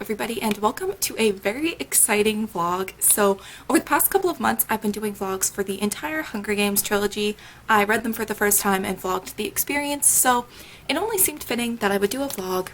everybody, and welcome to a very exciting vlog. So over the past couple of months I've been doing vlogs for the entire Hunger Games trilogy. I read them for the first time and vlogged the experience, so it only seemed fitting that I would do a vlog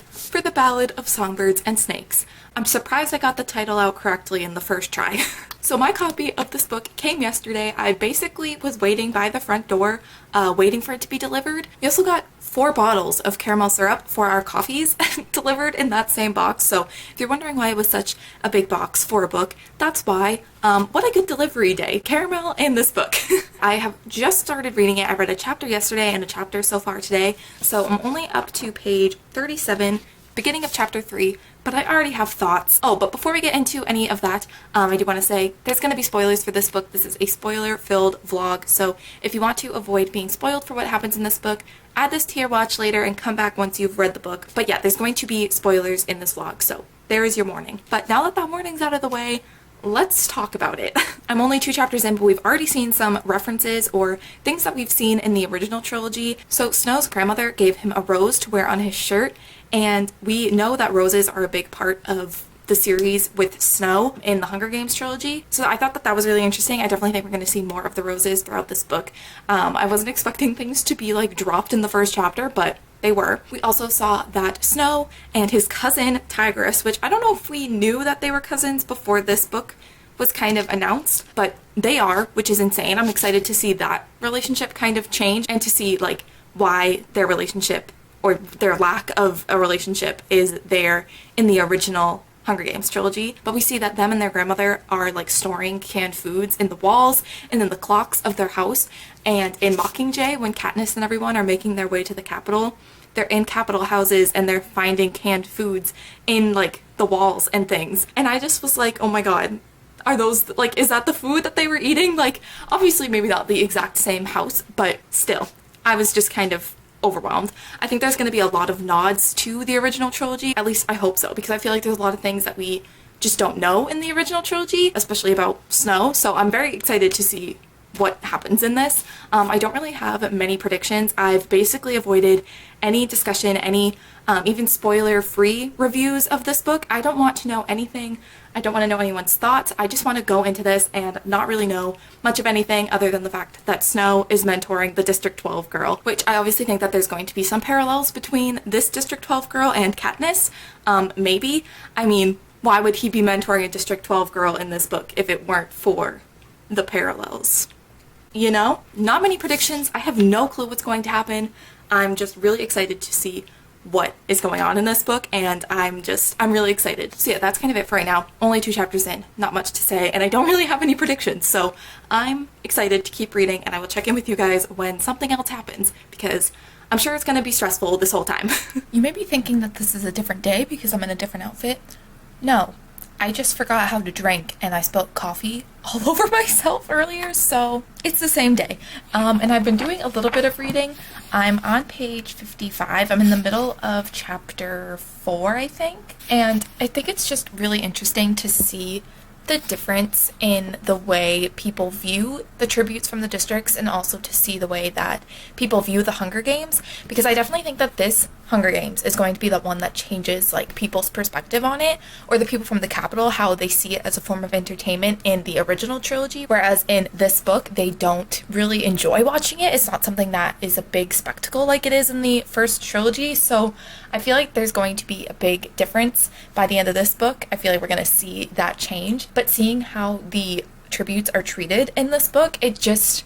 for the Ballad of Songbirds and Snakes. I'm surprised I got the title out correctly in the first try. So my copy of this book came yesterday. I basically was waiting by the front door, waiting for it to be delivered. We also got 4 bottles of caramel syrup for our coffees delivered in that same box. So if you're wondering why it was such a big box for a book, that's why. What a good delivery day. Caramel and this book. I have just started reading it. I read a chapter yesterday and a chapter so far today. So I'm only up to page 37, beginning of chapter 3, but I already have thoughts. Oh, but before we get into any of that, I do want to say there's going to be spoilers for this book. This is a spoiler-filled vlog, so if you want to avoid being spoiled for what happens in this book, add this to your watch later and come back once you've read the book. But yeah, there's going to be spoilers in this vlog, so there is your warning. But now that that warning's out of the way, let's talk about it. I'm only 2 chapters in, but we've already seen some references or things that we've seen in the original trilogy. So Snow's grandmother gave him a rose to wear on his shirt, and we know that roses are a big part of the series with Snow in the Hunger Games trilogy. So I thought that that was really interesting. I definitely think we're going to see more of the roses throughout this book. I wasn't expecting things to be like dropped in the first chapter, but they were. We also saw that Snow and his cousin Tigress, which I don't know if we knew that they were cousins before this book was kind of announced, but they are, which is insane. I'm excited to see that relationship kind of change and to see like why their relationship or their lack of a relationship is there in the original Hunger Games trilogy. But we see that them and their grandmother are like storing canned foods in the walls and in the clocks of their house. And in Mockingjay, when Katniss and everyone are making their way to the Capitol, they're in Capitol houses and they're finding canned foods in like the walls and things. And I just was like, oh my god, are those like, is that the food that they were eating? Like, obviously maybe not the exact same house, but still, I was just kind of overwhelmed. I think there's going to be a lot of nods to the original trilogy. At least I hope so, because I feel like there's a lot of things that we just don't know in the original trilogy, especially about Snow. So I'm very excited to see what happens in this. I don't really have many predictions. I've basically avoided any discussion, any even spoiler-free reviews of this book. I don't want to know anything. I don't want to know anyone's thoughts. I just want to go into this and not really know much of anything other than the fact that Snow is mentoring the District 12 girl, which I obviously think that there's going to be some parallels between this District 12 girl and Katniss. Maybe. I mean, why would he be mentoring a District 12 girl in this book if it weren't for the parallels? You know? Not many predictions. I have no clue what's going to happen. I'm just really excited to see what is going on in this book, and I'm really excited. So yeah, that's kind of it for right now. Only 2 chapters in, not much to say, and I don't really have any predictions, so I'm excited to keep reading, and I will check in with you guys when something else happens, because I'm sure it's going to be stressful this whole time. You may be thinking that this is a different day because I'm in a different outfit. No, I just forgot how to drink and I spilled coffee all over myself earlier, so it's the same day. And I've been doing a little bit of reading. I'm on page 55. I'm in the middle of chapter 4, I think. And I think it's just really interesting to see the difference in the way people view the tributes from the districts, and also to see the way that people view the Hunger Games, because I definitely think that this Hunger Games is going to be the one that changes like people's perspective on it, or the people from the Capitol, how they see it as a form of entertainment in the original trilogy, whereas in this book they don't really enjoy watching it. It's not something that is a big spectacle like it is in the first trilogy. So I feel like there's going to be a big difference by the end of this book. I feel like we're going to see that change. But seeing how the tributes are treated in this book, it's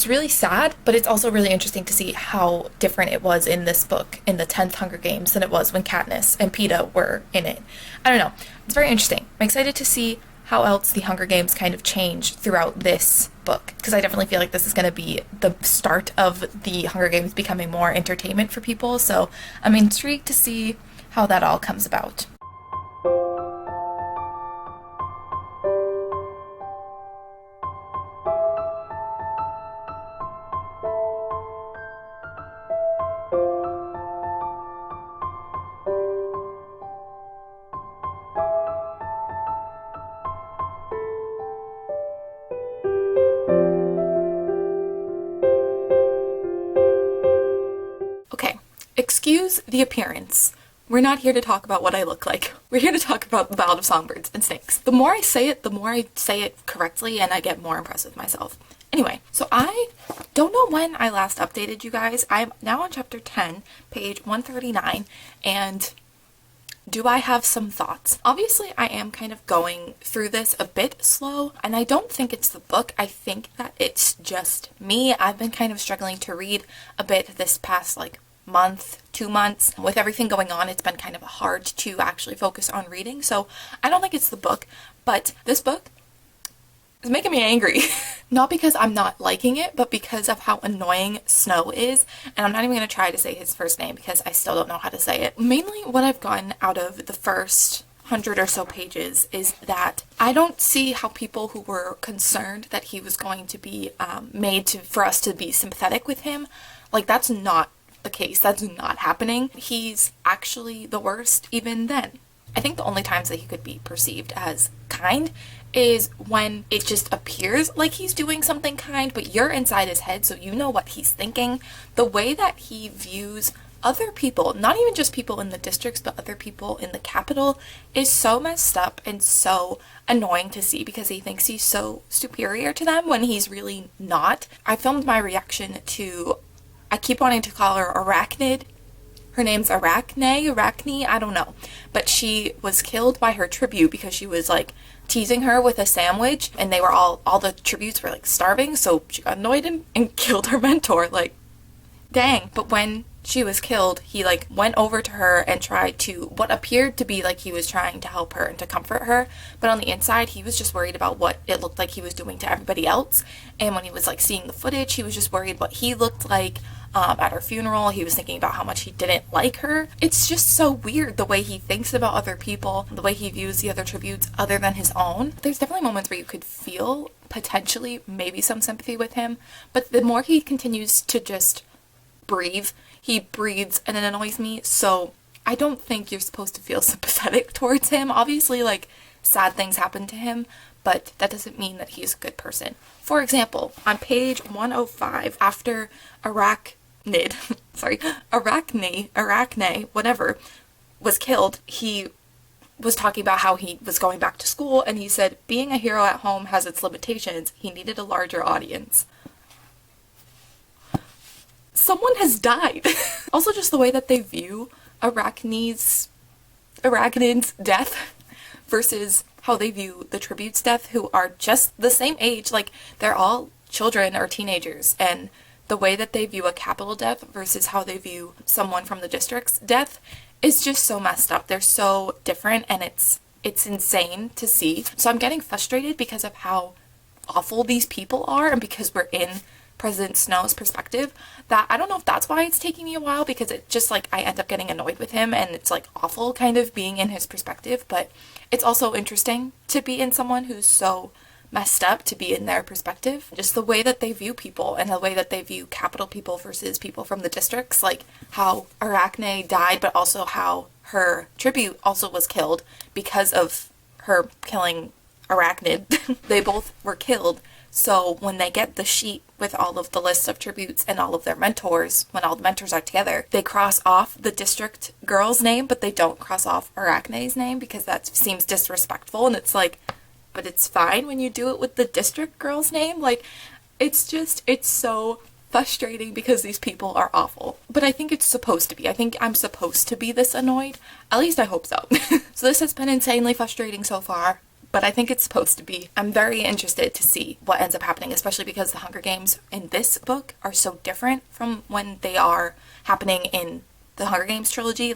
really sad, but it's also really interesting to see how different it was in this book, in the 10th Hunger Games, than it was when Katniss and Peeta were in it. I don't know. It's very interesting. I'm excited to see how else the Hunger Games kind of change throughout this book, because I definitely feel like this is going to be the start of the Hunger Games becoming more entertainment for people, so I'm intrigued to see how that all comes about. Excuse the appearance, We're not here to talk about what I look like. We're here to talk about the Ballad of Songbirds and Snakes. The more I say it, the more I say it correctly, and I get more impressed with myself. Anyway, so I don't know when I last updated you guys. I'm now on chapter 10, page 139, and do I have some thoughts? Obviously, I am kind of going through this a bit slow, and I don't think it's the book. I think that it's just me. I've been kind of struggling to read a bit this past month, 2 months. With everything going on, it's been kind of hard to actually focus on reading, so I don't think it's the book, but this book is making me angry. Not because I'm not liking it, but because of how annoying Snow is. And I'm not even going to try to say his first name because I still don't know how to say it. Mainly what I've gotten out of the first 100 or so pages is that I don't see how people who were concerned that he was going to be for us to be sympathetic with him, that's not the case. That's not happening. He's actually the worst even then. I think the only times that he could be perceived as kind is when it just appears like he's doing something kind, but you're inside his head, so you know what he's thinking. The way that he views other people, not even just people in the districts, but other people in the capital, is so messed up and so annoying to see because he thinks he's so superior to them when he's really not. I filmed my reaction to, I keep wanting to call her Arachnid. Her name's Arachne, I don't know. But she was killed by her tribute because she was teasing her with a sandwich, and they were all the tributes were starving, so she got annoyed and killed her mentor. Dang. But when she was killed, he went over to her and tried to, what appeared to be he was trying to help her and to comfort her, but on the inside he was just worried about what it looked like he was doing to everybody else. And when he was seeing the footage, he was just worried what he looked like at her funeral. He was thinking about how much he didn't like her. It's just so weird the way he thinks about other people, the way he views the other tributes other than his own. There's definitely moments where you could feel potentially maybe some sympathy with him, but the more he continues to just breathe, he breathes and it annoys me. So I don't think you're supposed to feel sympathetic towards him. Obviously, sad things happen to him, but that doesn't mean that he's a good person. For example, on page 105, after Arachne, whatever, was killed, he was talking about how he was going back to school, and he said, being a hero at home has its limitations. He needed a larger audience. Someone has died. Also, just the way that they view Arachnid's death versus how they view the tribute's death, who are just the same age. They're all children or teenagers, and the way that they view a capital death versus how they view someone from the district's death is just so messed up. They're so different, and it's insane to see. So I'm getting frustrated because of how awful these people are, and because we're in President Snow's perspective, that I don't know if that's why it's taking me a while, because it just I end up getting annoyed with him, and it's awful kind of being in his perspective. But it's also interesting to be in someone who's so messed up, to be in their perspective. Just the way that they view people and the way that they view capital people versus people from the districts, how Arachne died, but also how her tribute also was killed because of her killing Arachnid. They both were killed. So when they get the sheet with all of the lists of tributes and all of their mentors, when all the mentors are together, they cross off the district girl's name, but they don't cross off Arachne's name because that seems disrespectful. And it's but it's fine when you do it with the district girl's name. It's so frustrating because these people are awful. But I think it's supposed to be. I think I'm supposed to be this annoyed. At least I hope so. So this has been insanely frustrating so far, but I think it's supposed to be. I'm very interested to see what ends up happening, especially because the Hunger Games in this book are so different from when they are happening in the Hunger Games trilogy.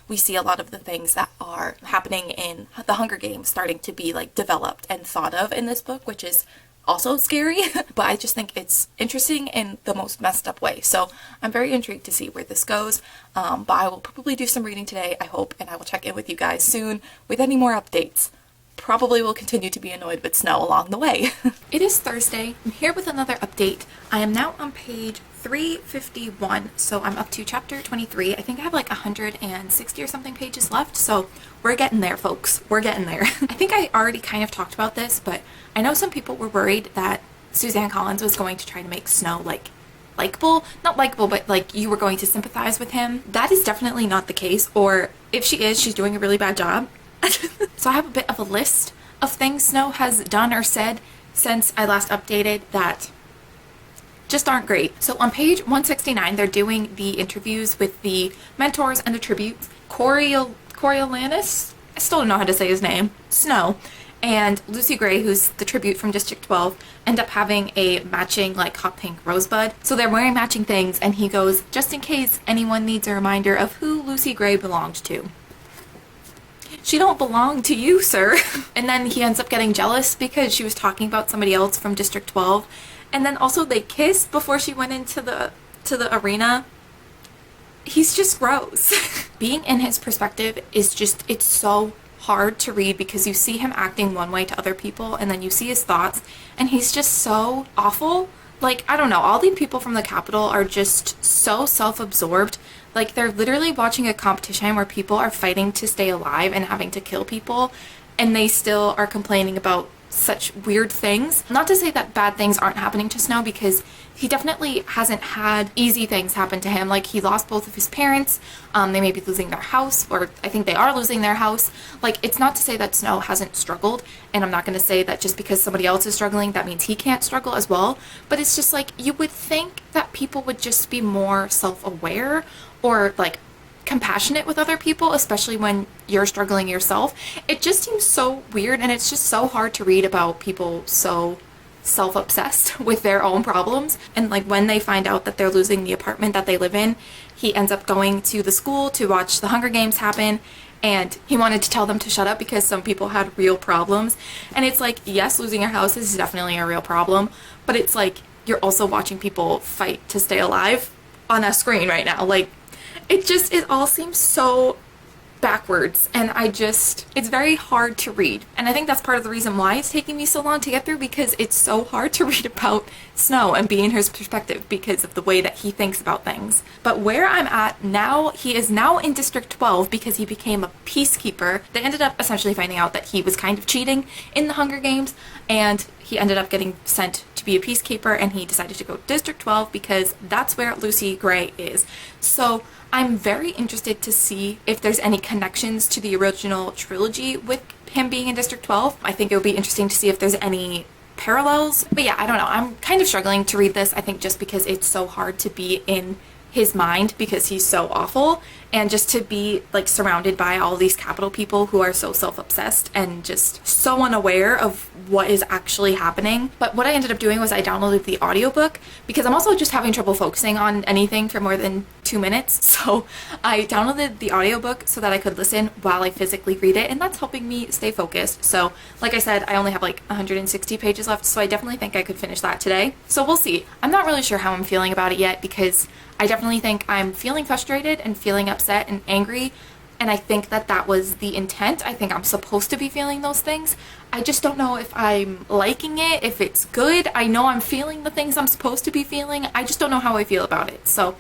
We see a lot of the things that are happening in the Hunger Games starting to be developed and thought of in this book, which is also scary. But I just think it's interesting in the most messed up way. So I'm very intrigued to see where this goes. But I will probably do some reading today, I hope, and I will check in with you guys soon with any more updates. Probably will continue to be annoyed with Snow along the way. It is Thursday. I'm here with another update. I am now on page 351, so I'm up to chapter 23. I think I have 160 or something pages left, so we're getting there, folks. We're getting there. I think I already kind of talked about this, but I know some people were worried that Suzanne Collins was going to try to make Snow likable. Not likable, but like you were going to sympathize with him. That is definitely not the case, or if she is, she's doing a really bad job. So I have a bit of a list of things Snow has done or said since I last updated that just aren't great. So on page 169, they're doing the interviews with the mentors and the tributes. Coriolanus, I still don't know how to say his name, Snow, and Lucy Gray, who's the tribute from District 12, end up having a matching like hot pink rosebud. So they're wearing matching things, and he goes, just in case anyone needs a reminder of who Lucy Gray belonged to. She don't belong to you, sir. And then he ends up getting jealous because she was talking about somebody else from District 12. And then also they kissed before she went into the arena. He's just gross. Being in his perspective is just, it's so hard to read because you see him acting one way to other people and then you see his thoughts and he's just so awful. Like, I don't know, all the people from the Capitol are just so self-absorbed. Like, they're literally watching a competition where people are fighting to stay alive and having to kill people, and they still are complaining about such weird things. Not to say that bad things aren't happening to Snow, because he definitely hasn't had easy things happen to him. Like, he lost both of his parents, they may be losing their house, or I think they are losing their house. Like, it's not to say that Snow hasn't struggled, and I'm not going to say that just because somebody else is struggling, that means he can't struggle as well. But it's just like, you would think that people would just be more self-aware, or like compassionate with other people, especially when you're struggling yourself. It just seems so weird, and it's just so hard to read about people so self-obsessed with their own problems. And like when they find out that they're losing the apartment that they live in, he ends up going to the school to watch the Hunger Games happen, and he wanted to tell them to shut up because some people had real problems. And it's like, yes, losing your house is definitely a real problem, but it's like you're also watching people fight to stay alive on a screen right now. Like, it all seems so backwards, and it's very hard to read. And I think that's part of the reason why it's taking me so long to get through, because it's so hard to read about Snow and be in his perspective because of the way that he thinks about things. But where I'm at now, he is now in District 12 because he became a peacekeeper. They ended up essentially finding out that he was kind of cheating in the Hunger Games, and he ended up getting sent to be a peacekeeper, and he decided to go to District 12 because that's where Lucy Gray is. So I'm very interested to see if there's any connections to the original trilogy with him being in District 12. I think it would be interesting to see if there's any parallels. But yeah, I don't know. I'm kind of struggling to read this, I think, just because it's so hard to be in his mind because he's so awful, and just to be like surrounded by all these Capitol people who are so self-obsessed and just so unaware of what is actually happening. But what I ended up doing was I downloaded the audiobook because I'm also just having trouble focusing on anything for more than 2 minutes. So I downloaded the audiobook so that I could listen while I physically read it, and that's helping me stay focused. So like I said, I only have like 160 pages left, so I definitely think I could finish that today. So we'll see. I'm not really sure how I'm feeling about it yet, because I definitely think I'm feeling frustrated and feeling upset and angry, and I think that that was the intent. I think I'm supposed to be feeling those things. I just don't know if I'm liking it, if it's good. I know I'm feeling the things I'm supposed to be feeling. I just don't know how I feel about it. So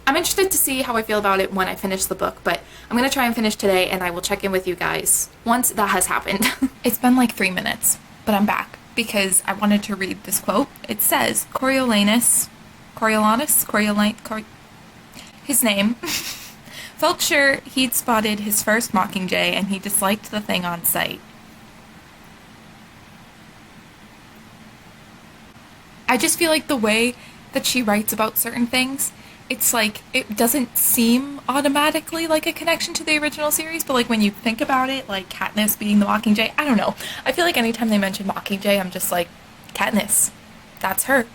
I'm interested to see how I feel about it when I finish the book, but I'm going to try and finish today, and I will check in with you guys once that has happened. It's been like 3 minutes, but I'm back because I wanted to read this quote. It says, his name, felt sure he'd spotted his first mockingjay, and he disliked the thing on sight. I just feel like the way that she writes about certain things, it's like, it doesn't seem automatically like a connection to the original series, but like when you think about it, like Katniss being the Mockingjay, I don't know. I feel like anytime they mention Mockingjay, I'm just like, Katniss. That's her.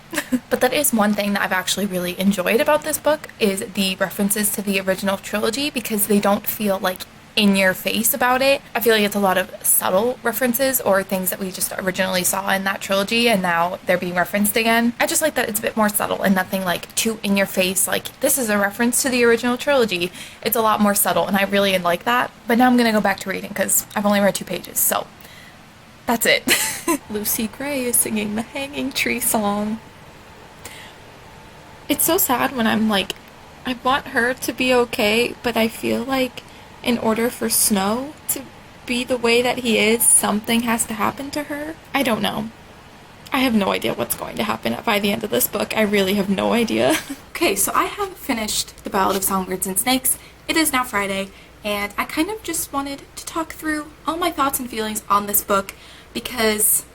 But that is one thing that I've actually really enjoyed about this book, is the references to the original trilogy, because they don't feel like in your face about it. I feel like it's a lot of subtle references or things that we just originally saw in that trilogy and now they're being referenced again. I just like that it's a bit more subtle and nothing like too in your face, like this is a reference to the original trilogy. It's a lot more subtle, and I really like that. But now I'm gonna go back to reading because I've only read 2 pages, so that's it. Lucy Gray is singing the Hanging Tree song. It's so sad when I'm like, I want her to be okay, but I feel like in order for Snow to be the way that he is, something has to happen to her. I don't know. I have no idea what's going to happen by the end of this book. I really have no idea. Okay, so I have finished The Ballad of Songbirds and Snakes. It is now Friday, and I kind of just wanted to talk through all my thoughts and feelings on this book because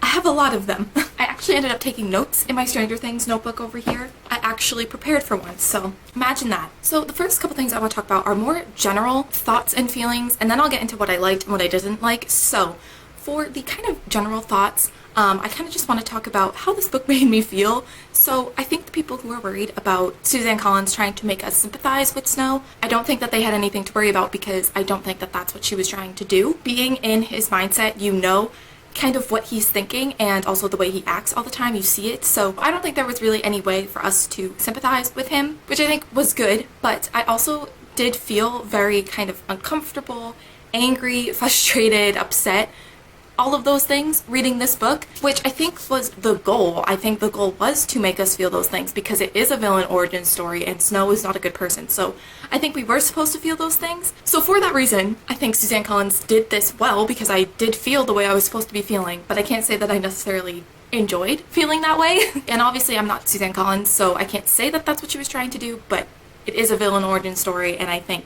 I have a lot of them. I actually ended up taking notes in my Stranger Things notebook over here. I actually prepared for one, so imagine that. So the first couple things I want to talk about are more general thoughts and feelings, and then I'll get into what I liked and what I didn't like. So for the kind of general thoughts, I kind of just want to talk about how this book made me feel. So I think the people who are worried about Suzanne Collins trying to make us sympathize with Snow, I don't think that they had anything to worry about because I don't think that that's what she was trying to do. Being in his mindset, you know kind of what he's thinking and also the way he acts all the time, you see it. So I don't think there was really any way for us to sympathize with him, which I think was good, but I also did feel very kind of uncomfortable, angry, frustrated, upset, all of those things reading this book, which I think was the goal. I think the goal was to make us feel those things because it is a villain origin story and Snow is not a good person. So I think we were supposed to feel those things. So for that reason, I think Suzanne Collins did this well because I did feel the way I was supposed to be feeling, but I can't say that I necessarily enjoyed feeling that way. And obviously I'm not Suzanne Collins, so I can't say that that's what she was trying to do, but it is a villain origin story and I think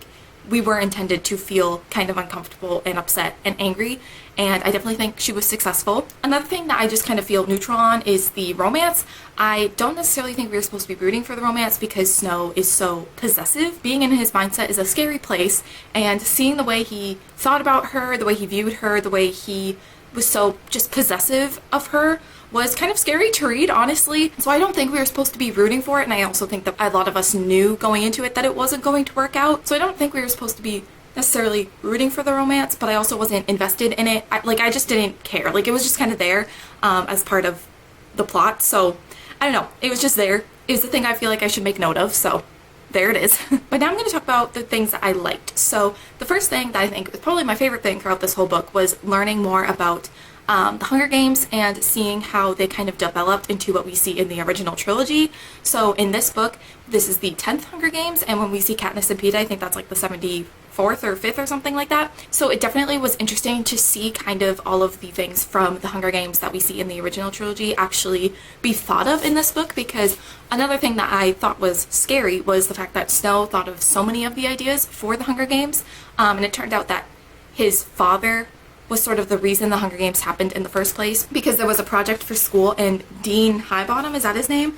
we were intended to feel kind of uncomfortable and upset and angry, and I definitely think she was successful. Another thing that I just kind of feel neutral on is the romance. I don't necessarily think we were supposed to be rooting for the romance because Snow is so possessive. Being in his mindset is a scary place, and seeing the way he thought about her, the way he viewed her, the way he was so just possessive of her was kind of scary to read, honestly. So I don't think we were supposed to be rooting for it, and I also think that a lot of us knew going into it that it wasn't going to work out. So I don't think we were supposed to be necessarily rooting for the romance, but I also wasn't invested in it. I just didn't care. Like, it was just kind of there as part of the plot. So I don't know. It was just there. It was the thing I feel like I should make note of. So there it is. But now I'm going to talk about the things that I liked. So the first thing that I think was probably my favorite thing throughout this whole book was learning more about the Hunger Games and seeing how they kind of developed into what we see in the original trilogy. So in this book, this is the 10th Hunger Games, and when we see Katniss and Peeta, I think that's like the 74th or 5th or something like that. So it definitely was interesting to see kind of all of the things from the Hunger Games that we see in the original trilogy actually be thought of in this book, because another thing that I thought was scary was the fact that Snow thought of so many of the ideas for the Hunger Games, and it turned out that his father was sort of the reason the Hunger Games happened in the first place, because there was a project for school and Dean Highbottom, is that his name?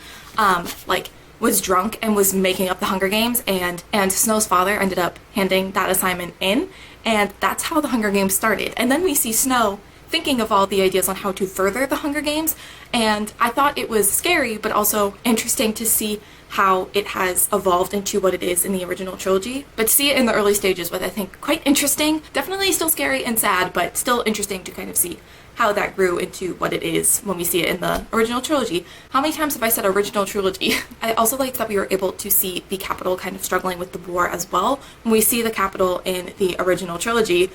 Was drunk and was making up the Hunger Games, and Snow's father ended up handing that assignment in, and that's how the Hunger Games started. And then we see Snow thinking of all the ideas on how to further the Hunger Games, and I thought it was scary but also interesting to see how it has evolved into what it is in the original trilogy. But to see it in the early stages was, I think, quite interesting. Definitely still scary and sad, but still interesting to kind of see how that grew into what it is when we see it in the original trilogy. How many times have I said original trilogy? I also liked that we were able to see the Capitol kind of struggling with the war as well. When we see the Capitol in the original trilogy,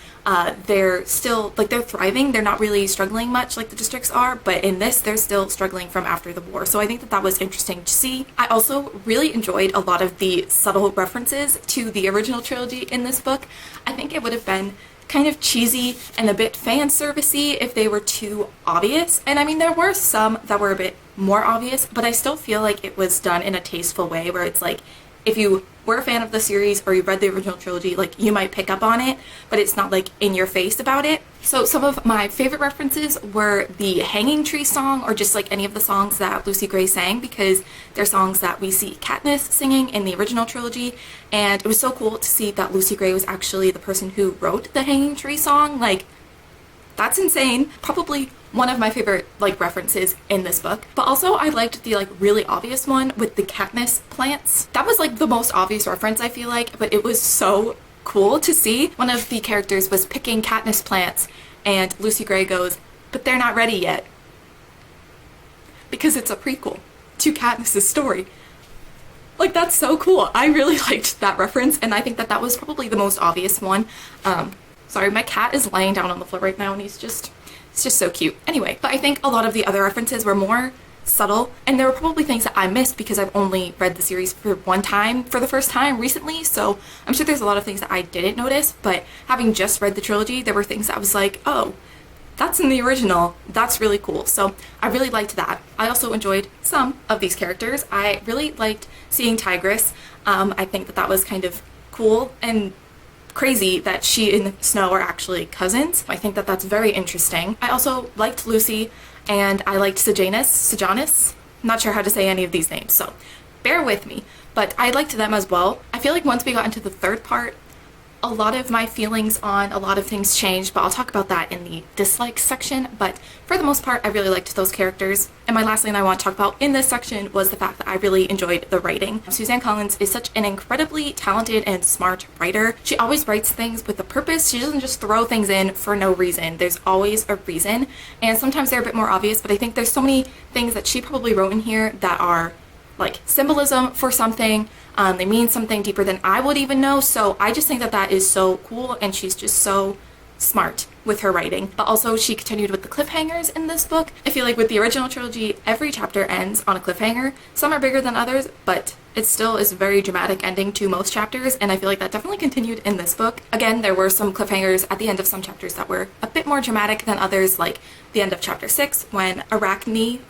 they're still, like, they're thriving. They're not really struggling much like the districts are, but in this, they're still struggling from after the war. So I think that that was interesting to see. I also really enjoyed a lot of the subtle references to the original trilogy in this book. I think it would have been kind of cheesy and a bit fan servicey if they were too obvious. And I mean, there were some that were a bit more obvious, but I still feel like it was done in a tasteful way where it's like, if you were a fan of the series or you read the original trilogy, like, you might pick up on it, but it's not like in your face about it. So some of my favorite references were the Hanging Tree song, or just like any of the songs that Lucy Gray sang, because they're songs that we see Katniss singing in the original trilogy, and it was so cool to see that Lucy Gray was actually the person who wrote the Hanging Tree song. Like, that's insane. Probably one of my favorite, like, references in this book. But also I liked the, like, really obvious one with the Katniss plants. That was, like, the most obvious reference, I feel like, but it was so cool to see. One of the characters was picking Katniss plants, and Lucy Gray goes, "But they're not ready yet." Because it's a prequel to Katniss's story. Like, that's so cool. I really liked that reference, and I think that that was probably the most obvious one. Sorry, my cat is laying down on the floor right now, and it's just so cute. Anyway, but I think a lot of the other references were more subtle, and there were probably things that I missed because I've only read the series for one time for the first time recently, so I'm sure there's a lot of things that I didn't notice, but having just read the trilogy, there were things that I was like, oh, that's in the original. That's really cool. So I really liked that. I also enjoyed some of these characters. I really liked seeing Tigress. I think that that was kind of cool and crazy that she and Snow are actually cousins. I think that that's very interesting. I also liked Lucy, and I liked Sejanus. Not sure how to say any of these names, so bear with me. But I liked them as well. I feel like once we got into the third part, a lot of my feelings on a lot of things changed, but I'll talk about that in the dislikes section. But for the most part, I really liked those characters. And my last thing I want to talk about in this section was the fact that I really enjoyed the writing. Suzanne Collins is such an incredibly talented and smart writer. She always writes things with a purpose. She doesn't just throw things in for no reason. There's always a reason. And sometimes they're a bit more obvious, but I think there's so many things that she probably wrote in here that are like symbolism for something. They mean something deeper than I would even know. So I just think that that is so cool, and she's just so smart with her writing. But also she continued with the cliffhangers in this book. I feel like with the original trilogy, every chapter ends on a cliffhanger. Some are bigger than others, but it still is a very dramatic ending to most chapters, and I feel like that definitely continued in this book. Again, there were some cliffhangers at the end of some chapters that were a bit more dramatic than others, like the end of chapter 6 when Arachne,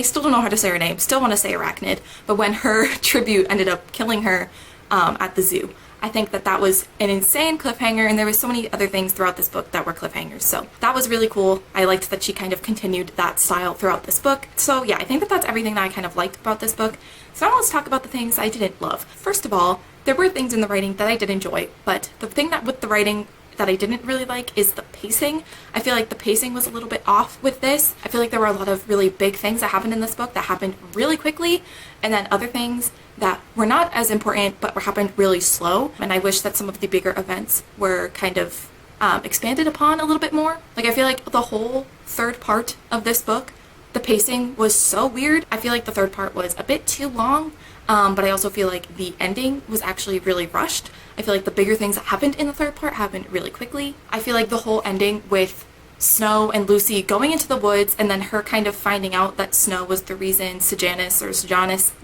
still don't know how to say her name, still want to say Arachnid, but when her tribute ended up killing her at the zoo. I think that that was an insane cliffhanger, and there was so many other things throughout this book that were cliffhangers. So that was really cool. I liked that she kind of continued that style throughout this book. So yeah, I think that that's everything that I kind of liked about this book. So now let's talk about the things I didn't love. First of all, there were things in the writing that I did enjoy, but the thing that with the writing that I didn't really like is the pacing. I feel like the pacing was a little bit off with this. I feel like there were a lot of really big things that happened in this book that happened really quickly, and then other things that were not as important but were happened really slow. And I wish that some of the bigger events were kind of expanded upon a little bit more. Like I feel like the whole third part of this book, the pacing was so weird. I feel like the third part was a bit too long, but I also feel like the ending was actually really rushed. I feel like the bigger things that happened in the third part happened really quickly. I feel like the whole ending with Snow and Lucy going into the woods, and then her kind of finding out that Snow was the reason Sejanus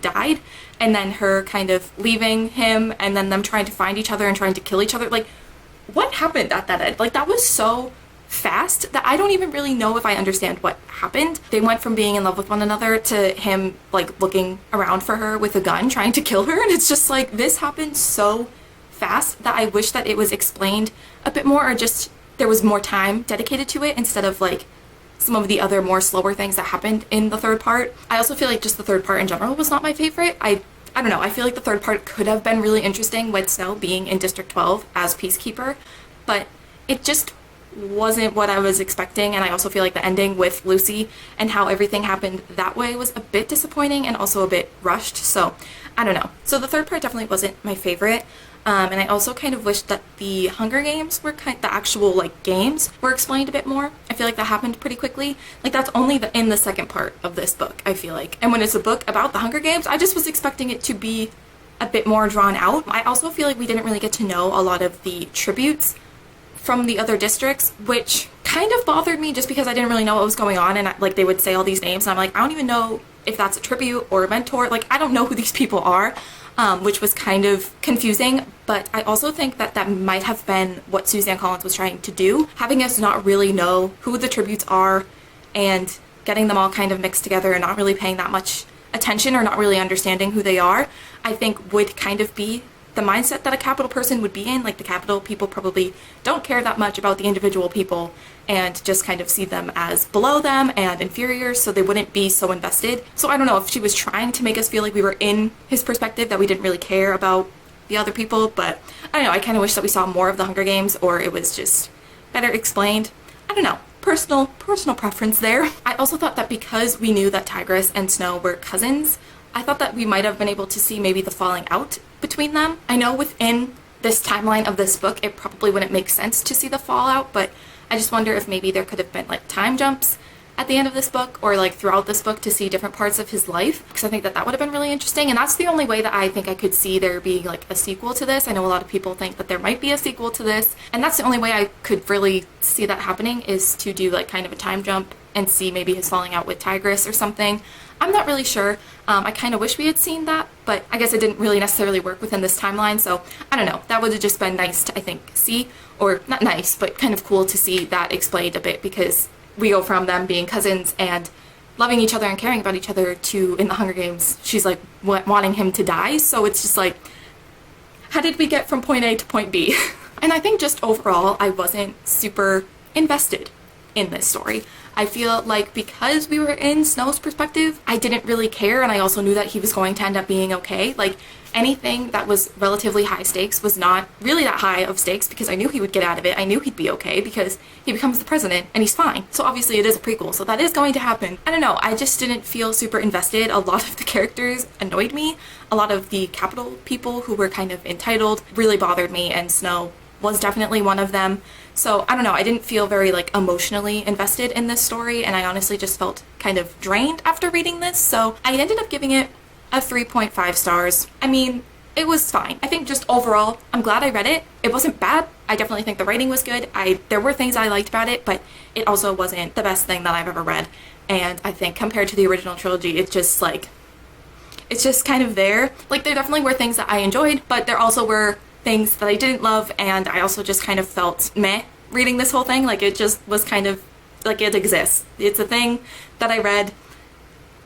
died, and then her kind of leaving him, and then them trying to find each other and trying to kill each other. Like, what happened at that end? Like, that was so fast that I don't even really know if I understand what happened. They went from being in love with one another to him like looking around for her with a gun trying to kill her, and it's just like this happened so fast that I wish that it was explained a bit more, or just there was more time dedicated to it instead of like some of the other more slower things that happened in the third part. I also feel like just the third part in general was not my favorite. I don't know, I feel like the third part could have been really interesting with Snow being in District 12 as Peacekeeper, but it just wasn't what I was expecting. And I also feel like the ending with Lucy and how everything happened that way was a bit disappointing and also a bit rushed. So I don't know. So the third part definitely wasn't my favorite. And I also kind of wish that the Hunger Games were the actual like games were explained a bit more. I feel like that happened pretty quickly. Like that's only in the second part of this book, I feel like. And when it's a book about the Hunger Games, I just was expecting it to be a bit more drawn out. I also feel like we didn't really get to know a lot of the tributes from the other districts, which kind of bothered me just because I didn't really know what was going on, and like they would say all these names and I'm like, I don't even know if that's a tribute or a mentor. Like I don't know who these people are. Which was kind of confusing, but I also think that that might have been what Suzanne Collins was trying to do, having us not really know who the tributes are and getting them all kind of mixed together and not really paying that much attention or not really understanding who they are, I think would kind of be the mindset that a capital person would be in. Like the capital people probably don't care that much about the individual people and just kind of see them as below them and inferior, so they wouldn't be so invested. So I don't know if she was trying to make us feel like we were in his perspective, that we didn't really care about the other people, but I don't know, I kind of wish that we saw more of the Hunger Games, or it was just better explained. I don't know. Personal preference there. I also thought that because we knew that Tigress and Snow were cousins, I thought that we might have been able to see maybe the falling out between them. I know within this timeline of this book, it probably wouldn't make sense to see the fallout, but I just wonder if maybe there could have been like time jumps at the end of this book or like throughout this book to see different parts of his life, because I think that that would have been really interesting. And that's the only way that I think I could see there being like a sequel to this. I know a lot of people think that there might be a sequel to this, and that's the only way I could really see that happening, is to do like kind of a time jump and see maybe his falling out with Tigress or something. I'm not really sure. I kind of wish we had seen that, but I guess it didn't really necessarily work within this timeline, so I don't know. That would have just been nice to, I think, see, or not nice, but kind of cool to see that explained a bit, because we go from them being cousins and loving each other and caring about each other to, in the Hunger Games, she's like wanting him to die. So it's just like, how did we get from point A to point B? And I think just overall, I wasn't super invested in this story. I feel like because we were in Snow's perspective, I didn't really care, and I also knew that he was going to end up being okay. Like, anything that was relatively high stakes was not really that high of stakes because I knew he would get out of it. I knew he'd be okay because he becomes the president and he's fine. So obviously it is a prequel, so that is going to happen. I don't know, I just didn't feel super invested. A lot of the characters annoyed me. A lot of the Capitol people who were kind of entitled really bothered me, and Snow was definitely one of them. So I don't know, I didn't feel very like emotionally invested in this story, and I honestly just felt kind of drained after reading this. So I ended up giving it a 3.5 stars. I mean, it was fine. I think just overall, I'm glad I read it. It wasn't bad. I definitely think the writing was good. There were things I liked about it, but it also wasn't the best thing that I've ever read. And I think compared to the original trilogy, it's just like, it's just kind of there. Like, there definitely were things that I enjoyed, but there also were things that I didn't love, and I also just kind of felt meh reading this whole thing. Like, it just was kind of like, it exists. It's a thing that I read.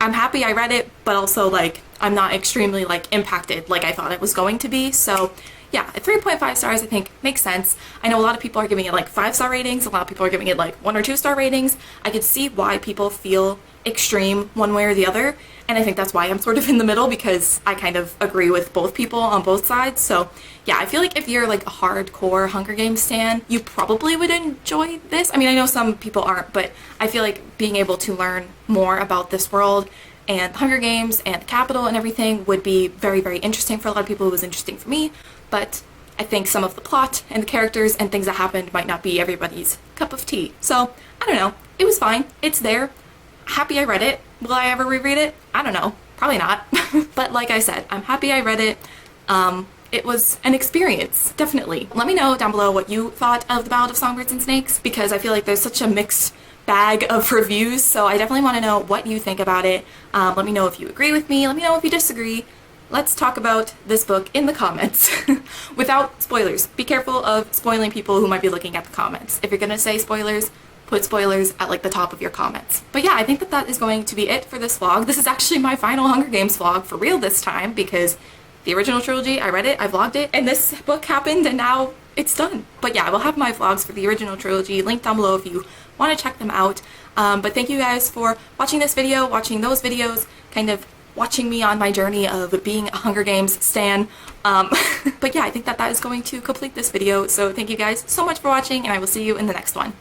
I'm happy I read it, but also like, I'm not extremely like impacted like I thought it was going to be. So yeah, a 3.5 stars I think makes sense. I know a lot of people are giving it like 5-star ratings. A lot of people are giving it like 1 or 2-star ratings. I could see why people feel extreme one way or the other, and I think that's why I'm sort of in the middle, because I kind of agree with both people on both sides. So yeah, I feel like if you're like a hardcore Hunger Games stan, you probably would enjoy this. I mean, I know some people aren't, but I feel like being able to learn more about this world and Hunger Games and the Capitol and everything would be very, very interesting for a lot of people. It was interesting for me, but I think some of the plot and the characters and things that happened might not be everybody's cup of tea. So I don't know, it was fine, it's there. Happy I read it. Will I ever reread it? I don't know, probably not. But like I said, I'm happy I read it. It was an experience, definitely. Let me know down below what you thought of The Ballad of Songbirds and Snakes, because I feel like there's such a mixed bag of reviews, so I definitely want to know what you think about it. Let me know if you agree with me, let me know if you disagree. Let's talk about this book in the comments without spoilers. Be careful of spoiling people who might be looking at the comments. If you're gonna say spoilers, put spoilers at like the top of your comments. But yeah, I think that is going to be it for this vlog. This is actually my final Hunger Games vlog for real this time, because the original trilogy, I read it, I vlogged it, and this book happened, and now it's done. But yeah, I will have my vlogs for the original trilogy linked down below if you want to check them out. But thank you guys for watching this video, watching those videos, kind of watching me on my journey of being a Hunger Games stan. But yeah, I think that is going to complete this video. So thank you guys so much for watching, and I will see you in the next one.